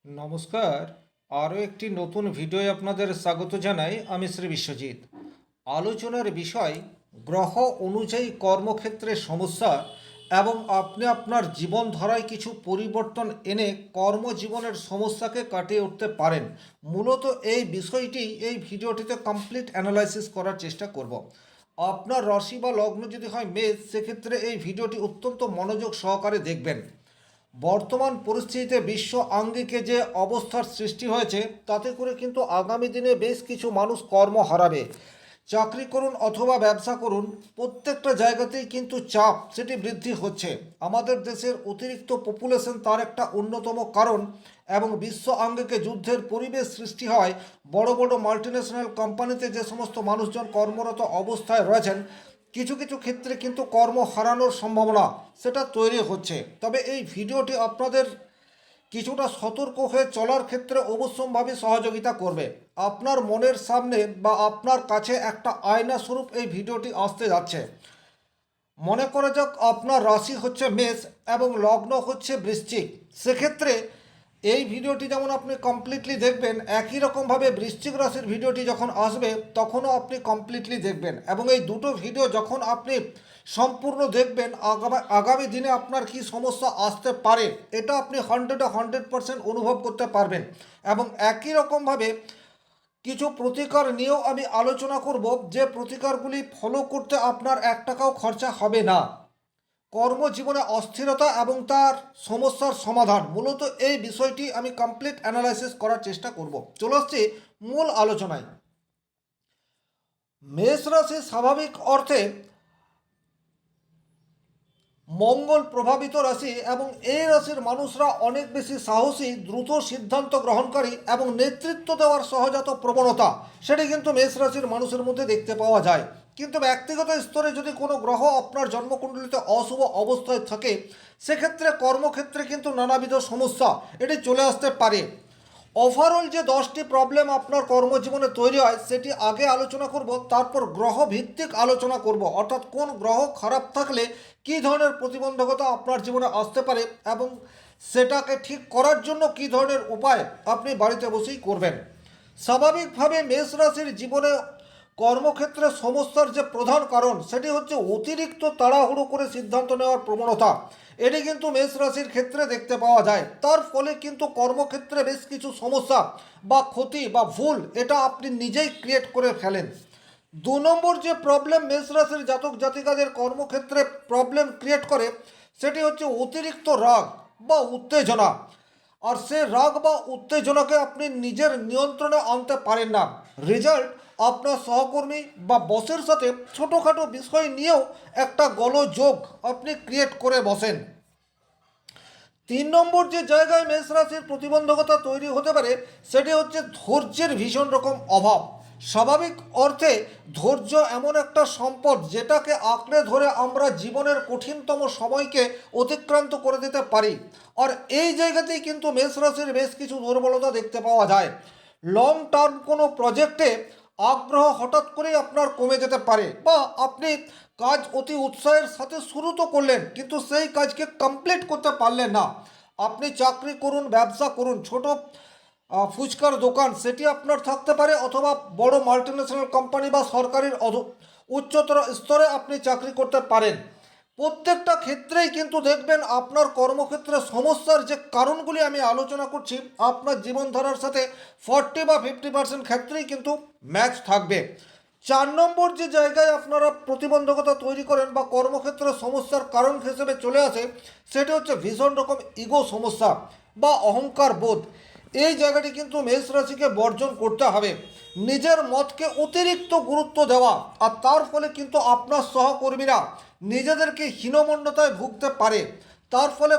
নমস্কার। আরও একটি নতুন ভিডিওয় আপনাদের স্বাগত জানাই। আমি শ্রী বিশ্বজিৎ। আলোচনার বিষয় গ্রহ অনুযায়ী কর্মক্ষেত্রে সমস্যা এবং আপনি আপনার জীবনধারায় কিছু পরিবর্তন এনে কর্মজীবনের সমস্যাকে কাটিয়ে উঠতে পারেন। মূলত এই বিষয়টি এই ভিডিওটিতে কমপ্লিট অ্যানালাইসিস করার চেষ্টা করব। আপনার রাশি বা লগ্ন যদি হয় মেষ, সেক্ষেত্রে এই ভিডিওটি অত্যন্ত মনোযোগ সহকারে দেখবেন। বর্তমান পরিস্থিতিতে বিশ্ব আঙ্গিকে যে অবস্থার সৃষ্টি হয়েছে, তাতে করে কিন্তু আগামী দিনে বেশ কিছু মানুষ কর্ম হারাবে। চাকরি করুন অথবা ব্যবসা করুন, প্রত্যেকটা জায়গাতেই কিন্তু চাপ সেটি বৃদ্ধি হচ্ছে। আমাদের দেশের অতিরিক্ত পপুলেশন তার একটা অন্যতম কারণ, এবং বিশ্ব আঙ্গিকে যুদ্ধের পরিবেশ সৃষ্টি হয়। বড় বড় মাল্টিন্যাশনাল কোম্পানিতে যে সমস্ত মানুষজন কর্মরত অবস্থায় রয়েছেন, কিছু কিছু ক্ষেত্রে কিন্তু কর্ম হারানোর সম্ভাবনা সেটা তৈরি হচ্ছে। তবে এই ভিডিওটি আপনাদের কিছুটা সতর্ক হয়ে চলার ক্ষেত্রে অবশ্যম্ভাবী সহযোগিতা করবে। আপনার মনের সামনে বা আপনার কাছে একটা আয়না স্বরূপ এই ভিডিওটি আসতে যাচ্ছে। মনে করা যাক আপনার রাশি হচ্ছে মেষ এবং লগ্ন হচ্ছে বৃশ্চিক। সেক্ষেত্রে এই ভিডিওটি যেমন আপনি কমপ্লিটলি দেখবেন, একই রকমভাবে বৃশ্চিক রাশির ভিডিওটি যখন আসবে তখনও আপনি কমপ্লিটলি দেখবেন। এবং এই দুটো ভিডিও যখন আপনি সম্পূর্ণ দেখবেন, আগামী দিনে আপনার কি সমস্যা আসতে পারে এটা আপনি 100% অনুভব করতে পারবেন। এবং একই রকমভাবে কিছু প্রতিকার নিয়েও আমি আলোচনা করব, যে প্রতিকারগুলি ফলো করতে আপনার 1 টাকাও খরচা হবে না। কর্মজীবনে অস্থিরতা এবং তার সমস্যার সমাধান, মূলত এই বিষয়টি আমি কমপ্লিট অ্যানালাইসিস করার চেষ্টা করব। চলে আসছি মূল আলোচনায়। মেষ রাশি স্বাভাবিক অর্থে মঙ্গল প্রভাবিত রাশি, এবং এই রাশির মানুষরা অনেক বেশি সাহসী, দ্রুত সিদ্ধান্ত গ্রহণকারী এবং নেতৃত্ব দেওয়ার সহজাত প্রবণতা সেটি কিন্তু মেষ রাশির মানুষের মধ্যে দেখতে পাওয়া যায়। কিন্তু ব্যক্তিগত স্তরে যদি কোনো গ্রহ আপনার জন্মকুণ্ডলিতে অশুভ অবস্থায় থাকে, সেক্ষেত্রে কর্মক্ষেত্রে কিন্তু নানাবিধ সমস্যা এটি চলে আসতে পারে। ওভারঅল যে 10টি প্রবলেম আপনার কর্মজীবনে তৈরি হয় সেটি আগে আলোচনা করব, তারপর গ্রহ ভিত্তিক আলোচনা করব, অর্থাৎ কোন গ্রহ খারাপ থাকলে কী ধরনের প্রতিবন্ধকতা আপনার জীবনে আসতে পারে এবং সেটাকে ঠিক করার জন্য কী ধরনের উপায় আপনি বাড়িতে বসেই করবেন। স্বাভাবিকভাবে মেষ রাশির জীবনে কর্মক্ষেত্রে সমস্যার যে প্রধান কারণ সেটি হচ্ছে অতিরিক্ত তাড়াহুড়ো করে সিদ্ধান্ত নেওয়ার প্রবণতা। এটি কিন্তু মেষ রাশির ক্ষেত্রে দেখতে পাওয়া যায়। তার ফলে কিন্তু কর্মক্ষেত্রে বেশ কিছু সমস্যা বা ক্ষতি বা ভুল এটা আপনি নিজেই ক্রিয়েট করে ফেলেন। 2 নম্বর যে প্রবলেম মেষ রাশির জাতক জাতিকাদের কর্মক্ষেত্রে প্রবলেম ক্রিয়েট করে, সেটি হচ্ছে অতিরিক্ত রাগ বা উত্তেজনা। আর সে রাগ বা উত্তেজনাকে আপনি নিজের নিয়ন্ত্রণে আনতে পারেন না। রেজাল্ট, আপনার সহকর্মী বা বসের সাথে ছোটোখাটো বিষয় নিয়েও একটা গোলযোগ আপনি ক্রিয়েট করে বসেন। 3 নম্বর যে জায়গায় মেষ রাশির প্রতিবন্ধকতা তৈরি হতে পারে, সেটি হচ্ছে ধৈর্যের ভীষণ রকম অভাব। স্বাভাবিক অর্থে ধৈর্য এমন একটা সম্পদ যেটাকে আঁকড়ে ধরে আমরা জীবনের কঠিনতম সময়কে অতিক্রান্ত করে দিতে পারি। আর এই জায়গাতেই কিন্তু মেষ রাশির বেশ কিছু দুর্বলতা দেখতে পাওয়া যায়। লং টার্ম কোনো প্রজেক্টে আগ্রহ হঠাৎ করেই আপনার কমে যেতে পারে, বা আপনি কাজ অতি উৎসাহের সাথে শুরু তো করলেন কিন্তু সেই কাজকে কমপ্লিট করতে পারলেন না। আপনি চাকরি করুন, ব্যবসা করুন, ছোট ফুচকার দোকান সেটি আপনার থাকতে পারে, অথবা বড় মাল্টিন্যাশনাল কোম্পানি বা সরকারের উচ্চতর স্তরে আপনি চাকরি করতে পারেন। প্রত্যেকটা ক্ষেত্রেই কিন্তু দেখবেন আপনার কর্মক্ষেত্রে সমস্যার যে কারণগুলি আমি আলোচনা করছি, আপনার জীবনধারার সাথে 40 বা 50% ক্ষেত্রেই কিন্তু ম্যাচ থাকবে। 4 নম্বর যে জায়গায় আপনারা প্রতিবন্ধকতা তৈরি করেন বা কর্মক্ষেত্রে সমস্যার কারণ হিসেবে চলে আসে, সেটি হচ্ছে ভীষণ রকম ইগো সমস্যা বা অহংকার বোধ। এই জায়গাটি কিন্তু মেষ রাশিকে বর্জন করতে হবে। নিজের মতকে অতিরিক্ত গুরুত্ব দেওয়া, আর তার ফলে কিন্তু আপনার সহকর্মীরা নিজেদেরকে হীনমন্যতায় ভুগতে পারে। তার ফলে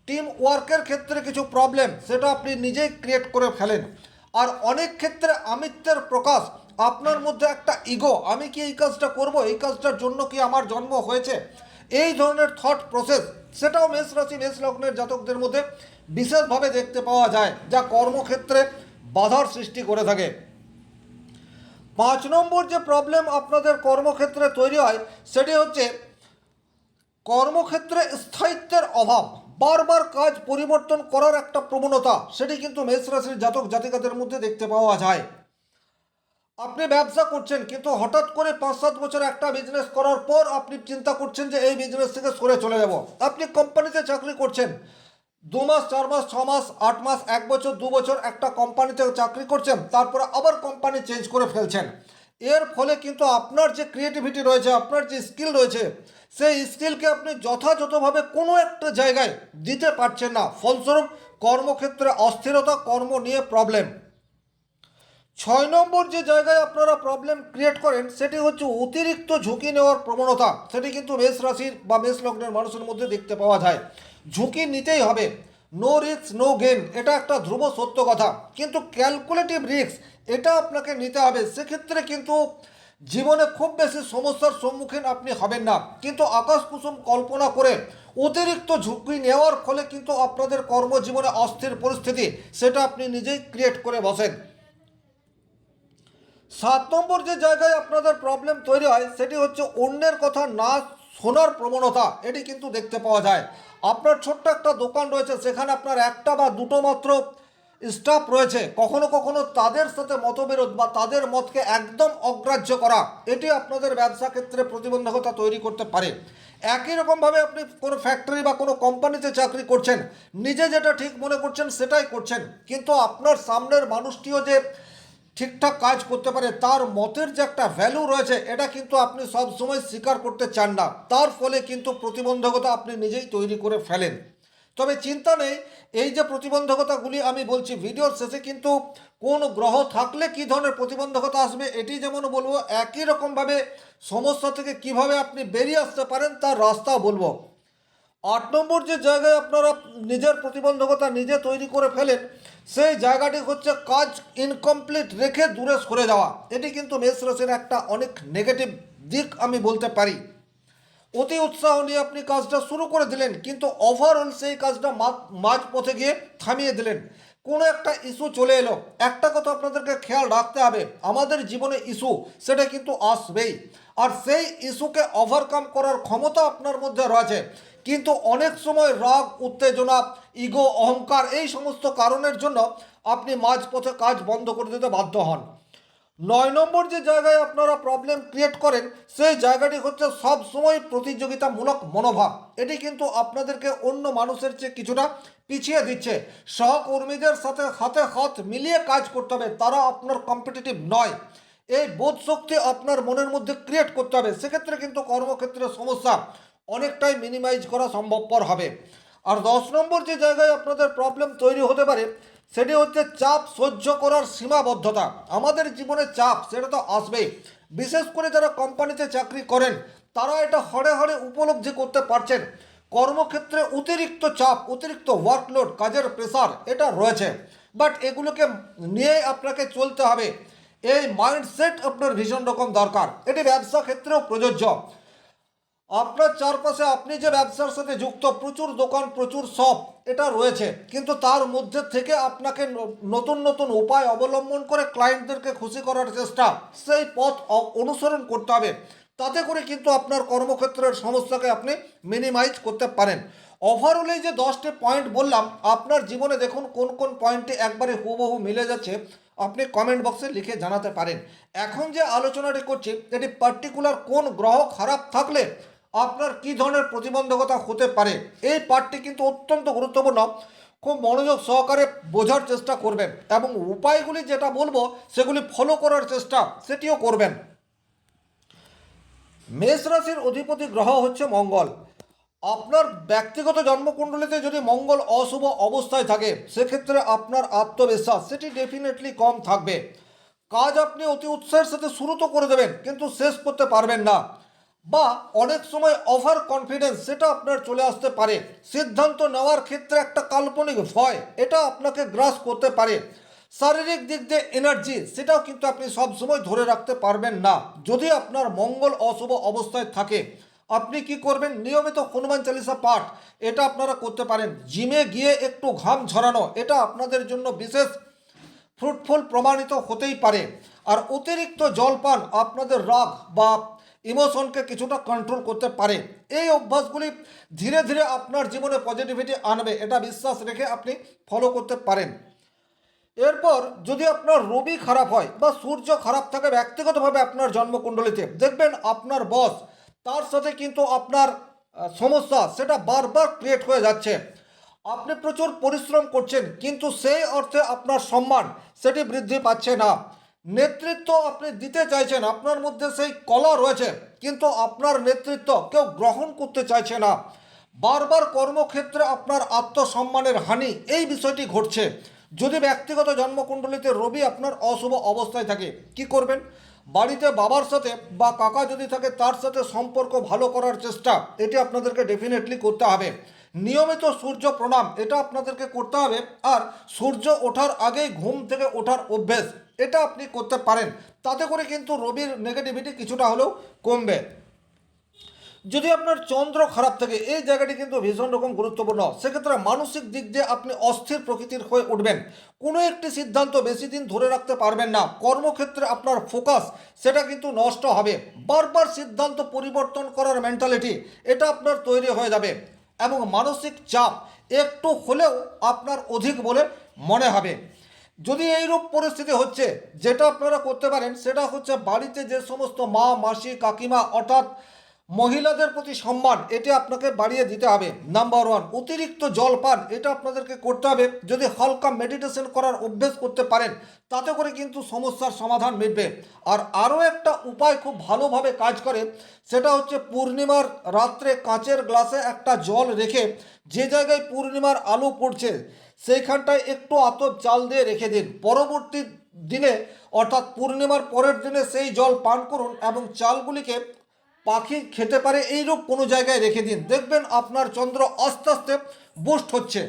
টিম ওয়ার্কের ক্ষেত্রে কিছু প্রবলেম সেটা আপনি নিজেই ক্রিয়েট করে ফেলেন। আর অনেক ক্ষেত্রে আমিত্বের প্রকাশ, আপনার মধ্যে একটা ইগো, আমি কি এই কাজটা করব, এই কাজটার জন্য কি আমার জন্ম হয়েছে, এই ধরনের থট প্রসেস সেটাও মেষ রাশি মেষ লগ্নের জাতকদের মধ্যে বিশেষভাবে দেখতে পাওয়া যায়, যা কর্মক্ষেত্রে বাধার সৃষ্টি করে থাকে। 5 নম্বর যে প্রবলেম আপনাদের কর্মক্ষেত্রে তৈরি হয়, সেটি হচ্ছে কর্মক্ষেত্রে স্থায়িত্বের অভাব বারবার কাজ পরিবর্তন করার একটা প্রবণতা, সেটি কিন্তু মেষ রাশির জাতক জাতিকাদের মধ্যে দেখতে পাওয়া যায়। আপনি ব্যবসা করছেন কিন্তু হঠাৎ করে 5-7 বছর একটা বিজনেস করার পর আপনি চিন্তা করছেন যে এই বিজনেস থেকে সরে চলে যাব। আপনি কোম্পানিতে চাকরি করছেন, 2 মাস, 4 মাস, 6 মাস, 8 মাস, 1 বছর, 2 বছর একটা কোম্পানিতে চাকরি করছেন, তারপরে আবার কোম্পানি চেঞ্জ করে ফেলছেন। এর ফলে কিন্তু আপনার যে ক্রিয়েটিভিটি রয়েছে, আপনার যে স্কিল রয়েছে, সেই স্কিলকে আপনি যথাযথভাবে কোনো একটা জায়গায় দিতে পারছেন না। ফলস্বরূপ কর্মক্ষেত্রে অস্থিরতা, কর্ম নিয়ে প্রবলেম। 6 নম্বর যে জায়গায় আপনারা প্রবলেম ক্রিয়েট করেন সেটি হচ্ছে অতিরিক্ত ঝুঁকি নেওয়ার প্রবণতা। সেটি কিন্তু মেষ রাশির বা মেষ লগ্নের মানুষের মধ্যে দেখতে পাওয়া যায়। ঝুঁকি নিতেই হবে, নো রিস্ক নো গেন, এটা একটা ধ্রুব সত্য কথা, কিন্তু ক্যালকুলেটিভ রিস্ক এটা আপনাকে নিতে হবে। সেক্ষেত্রে কিন্তু জীবনে খুব বেশি সমস্যার সম্মুখীন আপনি হবেন না, কিন্তু আকাশ কুসুম কল্পনা করে অতিরিক্ত ঝুঁকি নেওয়ার ফলে কিন্তু আপনাদের কর্মজীবনে অস্থির পরিস্থিতি সেটা আপনি নিজেই ক্রিয়েট করে বসেন। 7 নম্বর যে জায়গায় আপনাদের প্রবলেম তৈরি হয় সেটি হচ্ছে অন্যের কথা না শোনার প্রবণতা। এটি কিন্তু দেখতে পাওয়া যায়। আপনার ছোট্ট একটা দোকান রয়েছে, সেখানে আপনার একটা বা দুটো মাত্র স্টাফ রয়েছে, কখনো কখনো তাদের সাথে মতবিরোধ বা তাদের মতকে একদম অগ্রাহ্য করা, এটি আপনাদের ব্যবসা ক্ষেত্রে প্রতিবন্ধকতা তৈরি করতে পারে। একই রকমভাবে আপনি কোনো ফ্যাক্টরি বা কোনো কোম্পানিতে চাকরি করছেন, নিজে যেটা ঠিক মনে করছেন সেটাই করছেন, কিন্তু আপনার সামনের মানুষটিও যে ঠিকঠাক কাজ করতে পারে, তার মতের যে একটা ভ্যালু রয়েছে, এটা কিন্তু আপনি সব সময় স্বীকার করতে চান না। তার ফলে কিন্তু প্রতিবন্ধকতা আপনি নিজেই তৈরি করে ফেলেন। তবে চিন্তা নেই, এই যে প্রতিবন্ধকতাগুলি আমি বলছি, ভিডিওর শেষে কিন্তু কোন গ্রহ থাকলে কী ধরনের প্রতিবন্ধকতা আসবে এটি যেমন বলবো, একই রকমভাবে সমস্যা থেকে কিভাবে আপনি বেরিয়ে আসতে পারেন তার রাস্তাও বলবো। 8 নম্বর যে জায়গায় আপনারা নিজের প্রতিবন্ধকতা নিজে তৈরি করে ফেলেন, সেই জায়গাটি হচ্ছে কাজ ইনকমপ্লিট রেখে দূরে সরে যাওয়া। এটি কিন্তু মেষ রাশির একটা অনেক নেগেটিভ দিক আমি বলতে পারি। অতি উৎসাহ নিয়ে আপনি কাজটা শুরু করে দিলেন, কিন্তু ওভারঅল সেই কাজটা মাঝ পথে গিয়ে থামিয়ে দিলেন। কোনো একটা ইস্যু চলে এলো, একটা কথা আপনাদেরকে খেয়াল রাখতে হবে, আমাদের জীবনে ইস্যু সেটা কিন্তু আসবেই, আর সেই ইস্যুকে ওভারকাম করার ক্ষমতা আপনার মধ্যে রয়েছে। কিন্তু অনেক সময় রাগ, উত্তেজনা, ইগো, অহংকার এই সমস্ত কারণের জন্য আপনি মাঝপথে কাজ বন্ধ করে দিতে বাধ্য হন। 9 নম্বর যে জায়গায় আপনারা প্রবলেম ক্রিয়েট করেন সেই জায়গাটি হচ্ছে সব সময় প্রতিযোগিতামূলক মনোভাব। এটি কিন্তু আপনাদেরকে অন্য মানুষের চেয়ে কিছুটা পিছিয়ে দিচ্ছে। সহকর্মীদের সাথে হাতে হাত মিলিয়ে কাজ করতে হবে, তারা আপনার কম্পিটিটিভ নয়, এই বোধ শক্তি আপনার মনের মধ্যে ক্রিয়েট করতে হবে। সেক্ষেত্রে কিন্তু কর্মক্ষেত্রে সমস্যা অনেকটাই মিনিমাইজ করা সম্ভবপর হবে। আর 10 নম্বর যে জায়গায় আপনাদের প্রবলেম তৈরি হতে পারে সেটি হচ্ছে চাপ সহ্য করার সীমাবদ্ধতা। আমাদের জীবনে চাপ সেটা তো আসবেই, বিশেষ করে যারা কোম্পানিতে চাকরি করেন তারা এটা হাড়ে হাড়ে উপলব্ধি করতে পারছেন। কর্মক্ষেত্রে অতিরিক্ত চাপ, অতিরিক্ত ওয়ার্কলোড, কাজের প্রেসার এটা রয়েছে, বাট এগুলোকে নিয়ে আপনাকে চলতে হবে। এই মাইন্ডসেট আপনার ভীষণ রকম দরকার, এটি ব্যবসা ক্ষেত্রেও প্রযোজ্য। আপনার চারপাশে আপনি যে ব্যবসার সাথে যুক্ত, প্রচুর দোকান, প্রচুর শপ এটা রয়েছে, কিন্তু তার মধ্যে থেকে আপনাকে নতুন নতুন উপায় অবলম্বন করে ক্লায়েন্টদেরকে খুশি করার চেষ্টা, সেই পথ অনুসরণ করতে হবে। তাতে করে কিন্তু আপনার কর্মক্ষেত্রের সমস্যাকে আপনি মিনিমাইজ করতে পারেন। ওভারঅল এই যে 10টি পয়েন্ট বললাম, আপনার জীবনে দেখুন কোন কোন পয়েন্টে একবারে হুবহু মিলে যাচ্ছে, আপনি কমেন্ট বক্সে লিখে জানাতে পারেন। এখন যে আলোচনাটি করছি এটি পার্টিকুলার কোন গ্রহ খারাপ থাকলে আপনার কী ধরনের প্রতিবন্ধকতা হতে পারে, এই পার্টটি কিন্তু অত্যন্ত গুরুত্বপূর্ণ। খুব মনোযোগ সহকারে বোঝার চেষ্টা করবেন এবং উপায়গুলি যেটা বলবো সেগুলি ফলো করার চেষ্টা সেটিও করবেন। মেষ রাশির অধিপতি গ্রহ হচ্ছে মঙ্গল। আপনার ব্যক্তিগত জন্মকুণ্ডলিতে যদি মঙ্গল অশুভ অবস্থায় থাকে সেক্ষেত্রে আপনার আত্মবিশ্বাস সেটি ডেফিনেটলি কম থাকবে। কাজ আপনি অতি উৎসাহের সাথে শুরু তো করে দেবেন কিন্তু শেষ করতে পারবেন না, বা অনেক সময় ওভার কনফিডেন্স সেটা আপনার চলে আসতে পারে। সিদ্ধান্ত নেওয়ার ক্ষেত্রে একটা কাল্পনিক ভয় এটা আপনাকে গ্রাস করতে পারে। শারীরিক দিক দিয়ে এনার্জি সেটাও কিন্তু আপনি সবসময় ধরে রাখতে পারবেন না। যদি আপনার মঙ্গল অশুভ অবস্থায় থাকে আপনি কি করবেন, নিয়মিত হনুমান চালিসা পাঠ এটা আপনারা করতে পারেন। জিমে গিয়ে একটু ঘাম ঝরানো এটা আপনাদের জন্য বিশেষ ফ্রুটফুল প্রমাণিত হতেই পারে। আর অতিরিক্ত জলপান আপনাদের রাগ বা ইমোশনকে কিছুটা কন্ট্রোল করতে পারে। এই অভ্যাসগুলি ধীরে ধীরে আপনার জীবনে পজিটিভিটি আনবে, এটা বিশ্বাস রেখে আপনি ফলো করতে পারেন। এরপর যদি আপনার রবি খারাপ হয় বা সূর্য খারাপ থাকে ব্যক্তিগতভাবে আপনার জন্মকুণ্ডলিতে, দেখবেন আপনার বস তার সাথে কিন্তু আপনার সমস্যা সেটা বারবার ক্রিয়েট হয়ে যাচ্ছে। আপনি প্রচুর পরিশ্রম করছেন কিন্তু সেই অর্থে আপনার সম্মান সেটি বৃদ্ধি পাচ্ছে না। নেতৃত্ব আপনি দিতে চাইছেন, আপনার মধ্যে সেই কলা রয়েছে, কিন্তু আপনার নেতৃত্ব কেউ গ্রহণ করতে চাইছে না। বারবার কর্মক্ষেত্রে আপনার আত্মসম্মানের হানি, এই বিষয়টি ঘটছে। যদি ব্যক্তিগত জন্মকুণ্ডলিতে রবি আপনার অশুভ অবস্থায় থাকে কি করবেন? বাড়িতে বাবার সাথে বা কাকা যদি থাকে তার সাথে সম্পর্ক ভালো করার চেষ্টা, এটি আপনাদেরকে ডেফিনেটলি করতে হবে। নিয়মিত সূর্য প্রণাম এটা আপনাদেরকে করতে হবে। আর সূর্য ওঠার আগেই ঘুম থেকে ওঠার অভ্যেস এটা আপনি করতে পারেন, তাতে করে কিন্তু রবির নেগেটিভিটি কিছুটা হলেও কমবে। যদি আপনার চন্দ্র খারাপ থাকে, এই জায়গাটি কিন্তু ভীষণ রকম গুরুত্বপূর্ণ। সেক্ষেত্রে মানসিক দিক দিয়ে আপনি অস্থির প্রকৃতির হয়ে উঠবেন, কোনো একটি সিদ্ধান্ত বেশি দিন ধরে রাখতে পারবেন না। কর্মক্ষেত্রে আপনার ফোকাস সেটা কিন্তু নষ্ট হবে। বারবার সিদ্ধান্ত পরিবর্তন করার মেন্টালিটি এটা আপনার তৈরি হয়ে যাবে এবং মানসিক চাপ একটু হলেও আপনার অধিক বলে মনে হবে। যদি এইরূপ পরিস্থিতি হচ্ছে, যেটা আপনারা করতে পারেন সেটা হচ্ছে বাড়িতে যে সমস্ত মা মাসি কাকিমা অর্থাৎ মহিলাদের প্রতি সম্মান এটি আপনাকে বাড়িয়ে দিতে হবে। নাম্বার ওয়ান, অতিরিক্ত জলপান এটা আপনাদেরকে করতে হবে। যদি হালকা মেডিটেশন করার অভ্যেস করতে পারেন তাতে করে কিন্তু সমস্যার সমাধান মিটবে। আর আরও একটা উপায় খুব ভালোভাবে কাজ করে, সেটা হচ্ছে পূর্ণিমার রাত্রে কাঁচের গ্লাসে একটা জল রেখে যে জায়গায় পূর্ণিমার আলো পড়ছে সেইখানটায় একটু আতপ চাল দিয়ে রেখে দিন। পরবর্তী দিনে অর্থাৎ পূর্ণিমার পরের দিনে সেই জল পান করুন এবং চালগুলিকে পাখি খেতে পারে এইরূপ কোনো জায়গায় রেখে দিন। দেখবেন আপনার চন্দ্র আস্তে আস্তে বুস্ট হচ্ছে।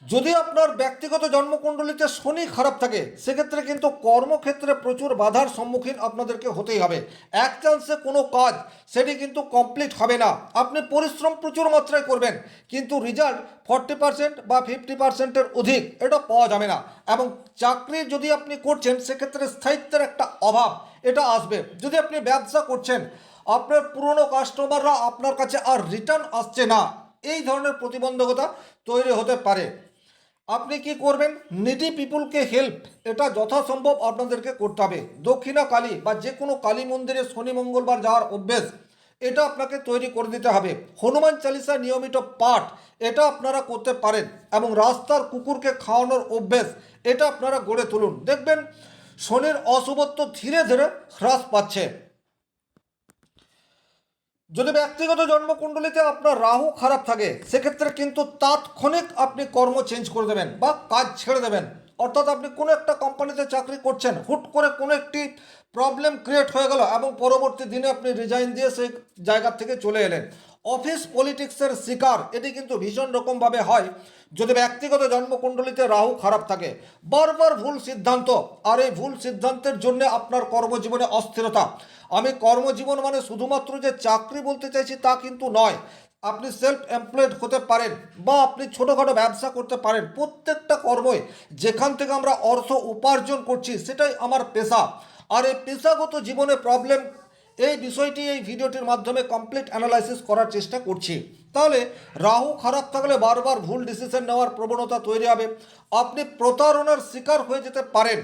যদি আপনার ব্যক্তিগত জন্মকুণ্ডলিতে শনি খারাপ থাকে সেক্ষেত্রে কিন্তু কর্মক্ষেত্রে প্রচুর বাধার সম্মুখীন আপনাদেরকে হতেই হবে। এক চান্সে কোনো কাজ সেটি কিন্তু কমপ্লিট হবে না। আপনি পরিশ্রম প্রচুর মাত্রায় করবেন কিন্তু রেজাল্ট 40% বা 50%-এর অধিক এটা পাওয়া যাবে না। এবং চাকরি যদি আপনি করছেন সেক্ষেত্রে স্থায়িত্বের একটা অভাব এটা আসবে। যদি আপনি ব্যবসা করছেন আপনার পুরনো কাস্টমাররা আপনার কাছে আর রিটার্ন আসছে না, এই ধরনের প্রতিবন্ধকতা তৈরি হতে পারে। আপনি কি করবেন? নিডি পিপুলকে হেল্প এটা যথাসম্ভব আপনাদেরকে করতে হবে। দক্ষিণা কালী বা যে কোনো কালী মন্দিরে শনি মঙ্গলবার যাওয়ার অভ্যেস এটা আপনাকে তৈরি করে দিতে হবে। হনুমান চালিসা নিয়মিত পাঠ এটা আপনারা করতে পারেন এবং রাস্তার কুকুরকে খাওয়ানোর অভ্যেস এটা আপনারা গড়ে তুলুন। দেখবেন শনির অশুভত্ব ধীরে ধীরে হ্রাস পাচ্ছে। যদি ব্যক্তিগত জন্মকুণ্ডলিতে আপনার রাহু খারাপ থাকে সেক্ষেত্রে কিন্তু তাৎক্ষণিক আপনি কর্ম চেঞ্জ করে দেবেন বা কাজ ছেড়ে দেবেন। অর্থাৎ আপনি কোনো একটা কোম্পানিতে চাকরি করছেন, হুট করে কোনো একটি প্রবলেম ক্রিয়েট হয়ে গেল এবং পরবর্তী দিনে আপনি রিজাইন দিয়ে সেই জায়গা থেকে চলে এলেন। অফিস পলিটিক্সের শিকার এটি কিন্তু ভীষণ রকমভাবে হয় যদি ব্যক্তিগত জন্মকুণ্ডলিতে রাহু খারাপ থাকে। বারবার ভুল সিদ্ধান্ত, আর এই ভুল সিদ্ধান্তের জন্য আপনার কর্মজীবনে অস্থিরতা। আমি কর্মজীবন মানে শুধুমাত্র যে চাকরি বলতে চাইছি তা কিন্তু নয়। আপনি সেলফ এমপ্লয়েড হতে পারেন বা আপনি ছোটোখাটো ব্যবসা করতে পারেন। প্রত্যেকটা কর্মই যেখান থেকে আমরা অর্থ উপার্জন করছি সেটাই আমার পেশা। আর এই পেশাগত জীবনে প্রবলেম এই বিষয়টি এই ভিডিওটির মাধ্যমে কমপ্লিট অ্যানালাইসিস করার চেষ্টা করছি। তাহলে রাহু খারাপ থাকলে বারবার ভুল ডিসিশন নেওয়ার প্রবণতা তৈরি হবে। আপনি প্রতারণার শিকার হয়ে যেতে পারেন।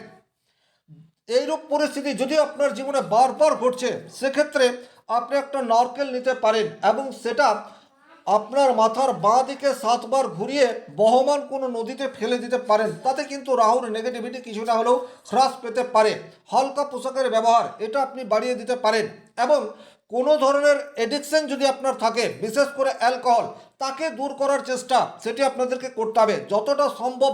এইরূপ পরিস্থিতি যদি আপনার জীবনে বারবার ঘটছে সেক্ষেত্রে আপনি একটা নারকেল নিতে পারেন এবং সেটা আপনার মাথার বাঁ দিকে 7 বার ঘুরিয়ে বহমান কোনো নদীতে ফেলে দিতে পারেন। তাতে কিন্তু রাহুর নেগেটিভিটি কিছুটা হলেও হ্রাস পেতে পারে। হালকা পোশাকের ব্যবহার এটা আপনি বাড়িয়ে দিতে পারেন এবং কোনো ধরনের এডিকশন যদি আপনার থাকে বিশেষ করে অ্যালকোহল, তাকে দূর করার চেষ্টা সেটি আপনাদেরকে করতে হবে। যতটা সম্ভব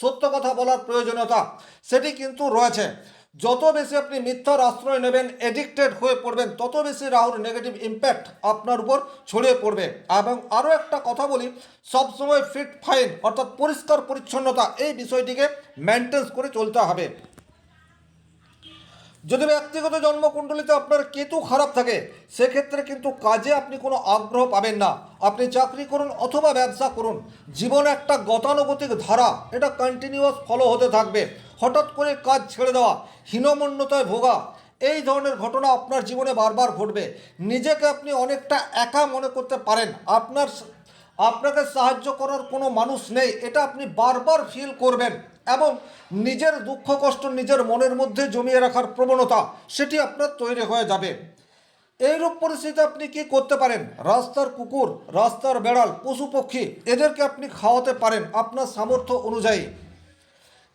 সত্য কথা বলার প্রয়োজনীয়তা সেটি কিন্তু রয়েছে। যত বেশি আপনি মিথ্যার আশ্রয় নেবেন, এডিক্টেড হয়ে পড়বেন, তত বেশি রাহুর নেগেটিভ ইম্প্যাক্ট আপনার উপর ছড়িয়ে পড়বে। এবং আরও একটা কথা বলি, সবসময় ফিট ফাইন অর্থাৎ পরিষ্কার পরিচ্ছন্নতা এই বিষয়টিকে মেনটেন করে চলতে হবে। যদি ব্যক্তিগত জন্মকুণ্ডলিতে আপনার কেতু খারাপ থাকে সেক্ষেত্রে কিন্তু কাজে আপনি কোনো আগ্রহ পাবেন না। আপনি চাকরি করুন অথবা ব্যবসা করুন, জীবনে একটা গতানুগতিক ধারা এটা কন্টিনিউয়াস ফলো হতে থাকবে। হঠাৎ করে কাজ ছেড়ে দেওয়া, হীনমন্যতায় ভোগা, এই ধরনের ঘটনা আপনার জীবনে বারবার ঘটবে। নিজেকে আপনি অনেকটা একা মনে করতে পারেন, আপনাকে সাহায্য করার কোনো মানুষ নেই, এটা আপনি বারবার ফিল করবেন। এবং নিজের দুঃখ কষ্ট নিজের মনের মধ্যে জমিয়ে রাখার প্রবণতা সেটি আপনার তৈরি হয়ে যাবে। এইরূপ পরিস্থিতিতে আপনি কি করতে পারেন? রাস্তার কুকুর, রাস্তার বেড়াল, পশু পক্ষী এদেরকে আপনি খাওয়াতে পারেন আপনার সামর্থ্য অনুযায়ী।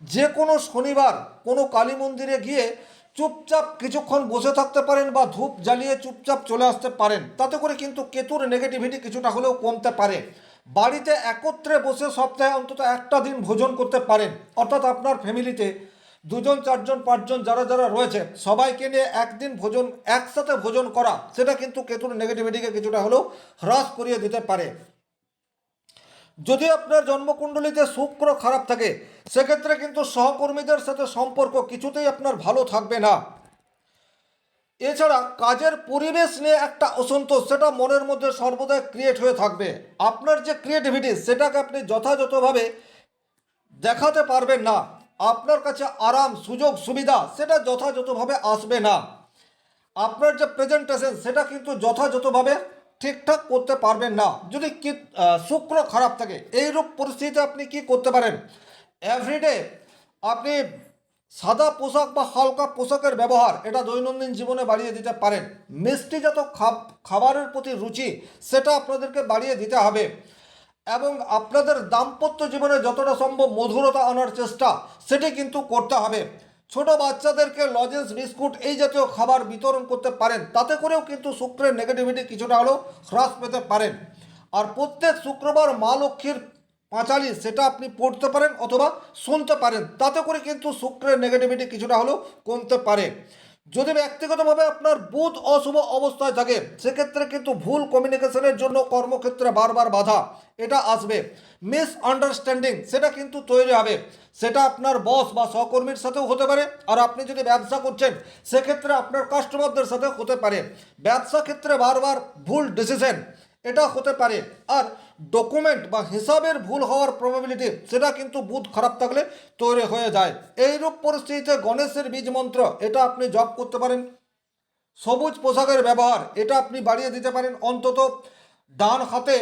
যে কোনো শনিবার কোনো কালী মন্দিরে গিয়ে চুপচাপ কিছুক্ষণ বসে থাকতে পারেন বা ধূপ জ্বালিয়ে চুপচাপ চলে আসতে পারেন। তাতে করে কিন্তু কেতুর নেগেটিভিটি কিছুটা হলেও কমতে পারে। বাড়িতে একত্রে বসে সপ্তাহে অন্তত একটা দিন ভোজন করতে পারেন, অর্থাৎ আপনার ফ্যামিলিতে দুজন, চারজন, পাঁচজন যারা যারা রয়েছে সবাইকে নিয়ে একদিন ভোজন, একসাথে ভোজন করা, সেটা কিন্তু কেতুর নেগেটিভিটিকে কিছুটা হলেও হ্রাস করিয়ে দিতে পারে। যদি আপনার জন্মকুণ্ডলিতে শুক্র খারাপ থাকে সেক্ষেত্রে কিন্তু সহকর্মীদের সাথে সম্পর্ক কিছুতেই আপনার ভালো থাকবে না। এছাড়া কাজের পরিবেশ নিয়ে একটা অসন্তোষ সেটা মনের মধ্যে সর্বদা ক্রিয়েট হয়ে থাকবে। আপনার যে ক্রিয়েটিভিটি সেটাকে আপনি যথাযথভাবে দেখাতে পারবেন না। আপনার কাছে আরাম, সুযোগ, সুবিধা সেটা যথাযথভাবে আসবে না। আপনার যে প্রেজেন্টেশন সেটা কিন্তু যথাযথভাবে ঠিকঠাক করতে পারবেন না যদি শুক্র খারাপ থাকে। এইরূপ পরিস্থিতিতে আপনি কি করতে পারেন? এভরিডে আপনি সাদা পোশাক বা হালকা পোশাকের ব্যবহার এটা দৈনন্দিন জীবনে বাড়িয়ে দিতে পারেন। মিষ্টিজাত খাবারের প্রতি রুচি সেটা আপনাদেরকে বাড়িয়ে দিতে হবে। এবং আপনাদের দাম্পত্য জীবনে যতটা সম্ভব মধুরতা আনার চেষ্টা সেটি কিন্তু করতে হবে। ছোট বাচ্চাদেরকে লজেন্স, বিস্কুট এই জাতীয় খাবার বিতরণ করতে পারেন, তাতে করেও কিন্তু শুক্রের নেগেটিভিটি কিছুটা হলেও হ্রাস পেতে পারেন। আর প্রত্যেক শুক্রবার মা লক্ষ্মীর পাঁচালি সেটা আপনি পড়তে পারেন অথবা শুনতে পারেন, তাতে করে কিন্তু শুক্রের নেগেটিভিটি কিছুটা হলেও কমতে পারে। যদি ব্যক্তিগতভাবে আপনার বুধ অশুভ অবস্থায় থাকে সেক্ষেত্রে কিন্তু ভুল কমিউনিকেশনের জন্য কর্মক্ষেত্রে বারবার বাধা এটা আসবে। মিস আন্ডারস্ট্যান্ডিং সেটা কিন্তু তৈরি হবে, সেটা আপনার বস বা সহকর্মীর সাথেও হতে পারে। আর আপনি যদি ব্যবসা করছেন সেক্ষেত্রে আপনার কাস্টমারদের সাথে হতে পারে। ব্যবসা ক্ষেত্রে বারবার ভুল ডিসিশন এটা হতে পারে। আর ডকুমেন্ট বা হিসাবের ভুল হওয়ার প্রবাবিলিটি সেটা কিন্তু বুধ খারাপ থাকলে তৈরি হয়ে যায়। এইরূপ পরিস্থিতিতে গণেশের বীজ মন্ত্র এটা আপনি জপ করতে পারেন। সবুজ পোশাকের ব্যবহার এটা আপনি বাড়িয়ে দিতে পারেন। অন্তত ডান হাতে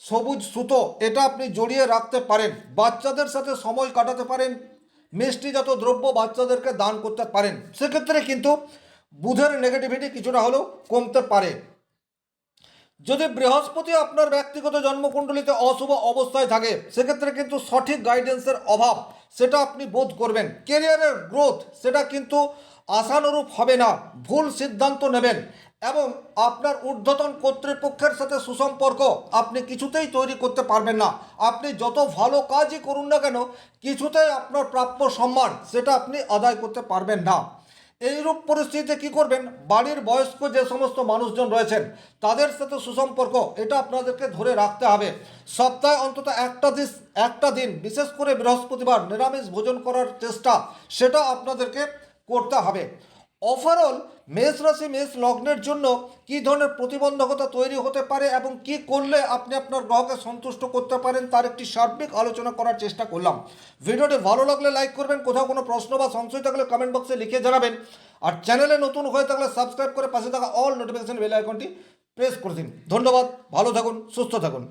সবুজ সুতো এটা আপনি জড়িয়ে রাখতে পারেন। বাচ্চাদের সাথে সময় কাটাতে পারেন। মিষ্টিজাত দ্রব্য বাচ্চাদেরকে দান করতে পারেন। সেক্ষেত্রে কিন্তু বুধের নেগেটিভিটি কিছুটা হলেও কমতে পারে। যদি বৃহস্পতি আপনার ব্যক্তিগত জন্মকুণ্ডলিতে অশুভ অবস্থায় থাকে সেক্ষেত্রে কিন্তু সঠিক গাইডেন্সের অভাব সেটা আপনি বোধ করবেন। কেরিয়ারের গ্রোথ সেটা কিন্তু আশানুরূপ হবে না, ভুল সিদ্ধান্ত নেবেন এবং আপনার ঊর্ধ্বতন কর্তৃপক্ষের সাথে সুসম্পর্ক আপনি কিছুতেই তৈরি করতে পারবেন না। আপনি যত ভালো কাজই করুন না কেন কিছুতেই আপনার প্রাপ্য সম্মান সেটা আপনি আদায় করতে পারবেন না। এইরূপ পরিস্থিতিতে কি করবেন? বাড়ির বয়স্ক যে সমস্ত মানুষজন রয়েছেন তাদের সাথে সুসম্পর্ক এটা আপনাদেরকে ধরে রাখতে হবে। সপ্তাহে অন্তত একটা দিন বিশেষ করে বৃহস্পতিবার নিরামিষ ভোজন করার চেষ্টা সেটা আপনাদেরকে করতে হবে। ওভারঅল মেষ রাশি, মেষ লগ্নের জন্য কী ধরনের প্রতিবন্ধকতা তৈরি হতে পারে এবং কি করলে আপনি আপনার গ্রহকে সন্তুষ্ট করতে পারেন তার একটি সার্বিক আলোচনা করার চেষ্টা করলাম। ভিডিওটি ভালো লাগলে লাইক করবেন, কোথাও কোনো প্রশ্ন বা সংশয় থাকলে কমেন্ট বক্সে লিখে জানাবেন। আর চ্যানেলে নতুন হয়ে থাকলে সাবস্ক্রাইব করে পাশে থাকা অল নোটিফিকেশন বেল আইকনটি প্রেস করে দিন। ধন্যবাদ, ভালো থাকুন, সুস্থ থাকুন।